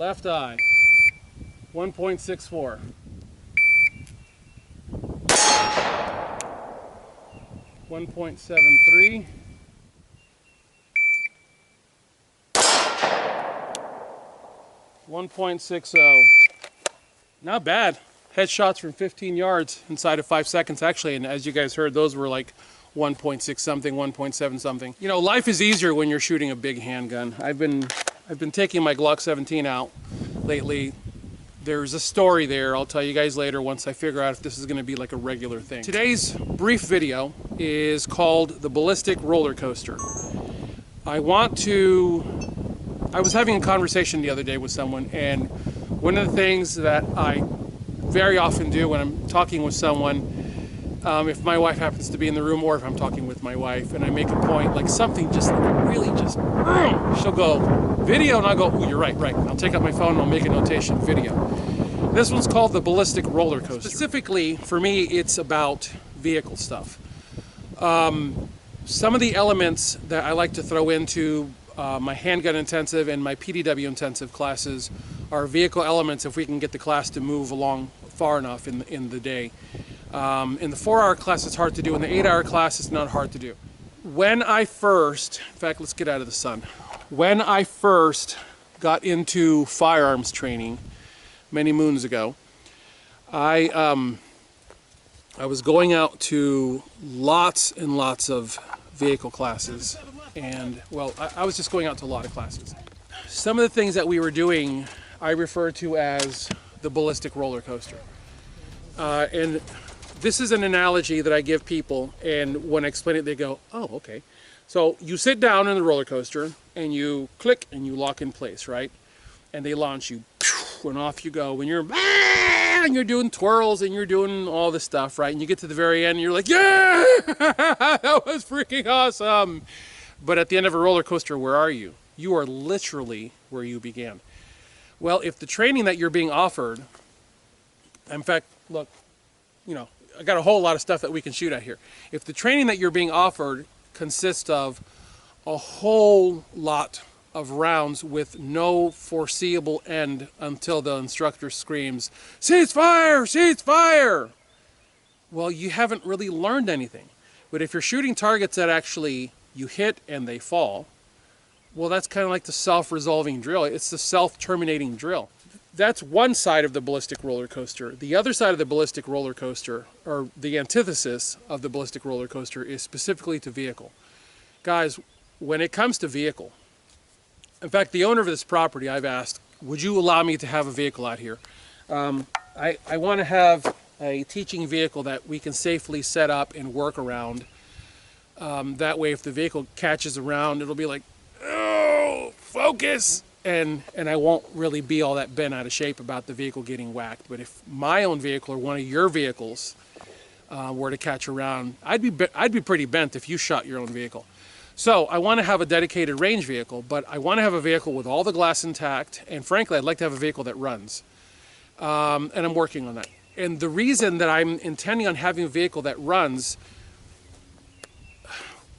left eye, 1.64. 1.73. 1.60. Not bad. Headshots from 15 yards inside of 5 seconds, actually, and as you guys heard, those were like 1.6 something, 1.7 something. You know, life is easier when you're shooting a big handgun. I've been taking my Glock 17 out lately. There's a story there. I'll tell you guys later once I figure out if this is going to be like a regular thing. Today's brief video is called the Ballistic Rollercoaster. I was having a conversation the other day with someone, and one of the things that I very often do when I'm talking with someone, if my wife happens to be in the room or if I'm talking with my wife and I make a point, like something just like really just, she'll go, video, and I'll go, oh, you're right. And I'll take out my phone and I'll make a notation, video. This one's called the Ballistic Rollercoaster. Specifically, for me, it's about vehicle stuff. Some of the elements that I like to throw into my handgun intensive and my PDW intensive classes are vehicle elements if we can get the class to move along far enough in the day. In the 4-hour class it's hard to do, in the 8-hour class it's not hard to do. When I first, in fact, let's get out of the sun. When I first got into firearms training many moons ago, I was going out to lots and lots of vehicle classes, and well, I was just going out to a lot of classes. Some of the things that we were doing I refer to as the ballistic roller coaster. And this is an analogy that I give people, and when I explain it they go, oh, okay. So you sit down in the roller coaster and you click and you lock in place, right? And they launch you, and off you go, and you're doing twirls and you're doing all this stuff, right? And you get to the very end and you're like, yeah, that was freaking awesome. But at the end of a roller coaster, where are you? You are literally where you began. Well, if the training that you're being offered, in fact, look, you know, I got a whole lot of stuff that we can shoot at here. If the training that you're being offered consists of a whole lot of rounds with no foreseeable end until the instructor screams, cease fire, cease fire, well, you haven't really learned anything. But if you're shooting targets that actually you hit and they fall, well, that's kind of like the self-resolving drill. It's the self-terminating drill. That's one side of the ballistic roller coaster. The other side of the ballistic roller coaster, or the antithesis of the ballistic roller coaster, is specifically to vehicle. Guys, when it comes to vehicle, in fact, the owner of this property, I've asked, would you allow me to have a vehicle out here? I want to have a teaching vehicle that we can safely set up and work around. That way, if the vehicle catches around, it'll be like, oh, focus, and I won't really be all that bent out of shape about the vehicle getting whacked. But if my own vehicle or one of your vehicles were to catch around, I'd be pretty bent if you shot your own vehicle. So I want to have a dedicated range vehicle, but I want to have a vehicle with all the glass intact, and frankly, I'd like to have a vehicle that runs. And I'm working on that. And the reason that I'm intending on having a vehicle that runs,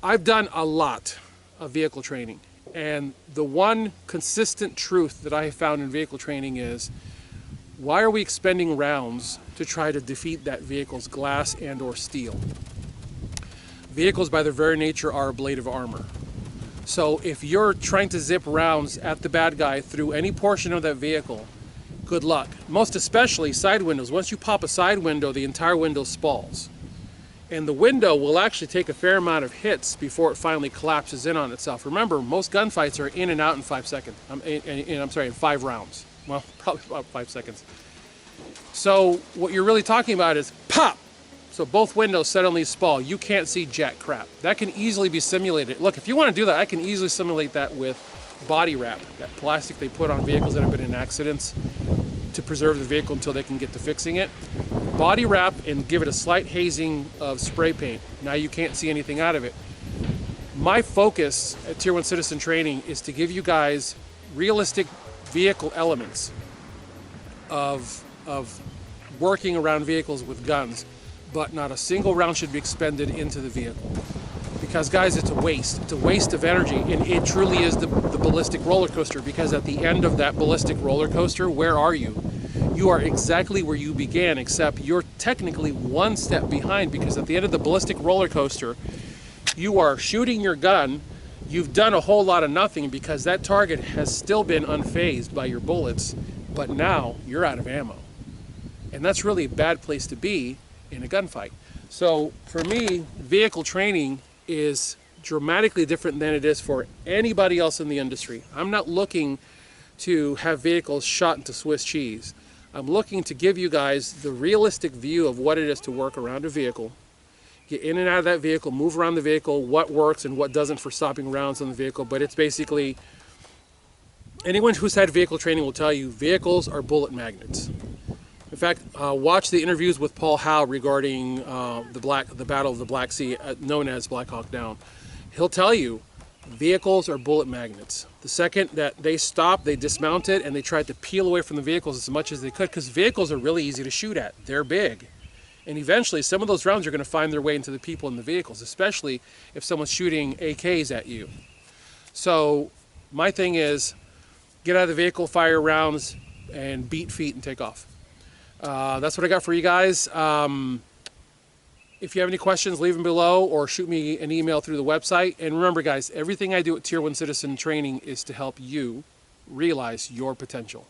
I've done a lot of vehicle training. And the one consistent truth that I have found in vehicle training is, why are we expending rounds to try to defeat that vehicle's glass and or steel? Vehicles by their very nature are a blade of armor. So if you're trying to zip rounds at the bad guy through any portion of that vehicle, good luck. Most especially side windows. Once you pop a side window, the entire window spalls. And the window will actually take a fair amount of hits before it finally collapses in on itself. Remember, most gunfights are in and out in 5 seconds. In 5 rounds. Well, probably about 5 seconds. So what you're really talking about is pop! So both windows suddenly spall. You can't see jack crap. That can easily be simulated. Look, if you want to do that, I can easily simulate that with body wrap, that plastic they put on vehicles that have been in accidents to preserve the vehicle until they can get to fixing it. Body wrap and give it a slight hazing of spray paint. Now you can't see anything out of it. My focus at Tier 1 Citizen Training is to give you guys realistic vehicle elements of working around vehicles with guns, but not a single round should be expended into the vehicle. because guys, it's a waste. It's a waste of energy, and it truly is the ballistic roller coaster, because at the end of that ballistic roller coaster, where are you? You are exactly where you began, except you're technically one step behind, because at the end of the ballistic roller coaster, you are shooting your gun. You've done a whole lot of nothing because that target has still been unfazed by your bullets, but now you're out of ammo. And that's really a bad place to be in a gunfight. So for me, vehicle training is dramatically different than it is for anybody else in the industry. I'm not looking to have vehicles shot into Swiss cheese. I'm looking to give you guys the realistic view of what it is to work around a vehicle, get in and out of that vehicle, move around the vehicle, what works and what doesn't for stopping rounds on the vehicle. But it's basically, anyone who's had vehicle training will tell you vehicles are bullet magnets. In fact, watch the interviews with Paul Howe regarding the Battle of the Black Sea, known as Black Hawk Down. He'll tell you vehicles are bullet magnets. The second that they stopped, they dismounted, and they tried to peel away from the vehicles as much as they could, because vehicles are really easy to shoot at. They're big. And eventually, some of those rounds are going to find their way into the people in the vehicles, especially if someone's shooting AKs at you. So my thing is, get out of the vehicle, fire rounds, and beat feet and take off. That's what I got for you guys. If you have any questions, leave them below or shoot me an email through the website. And remember, guys, everything I do at Tier 1 Citizen Training is to help you realize your potential.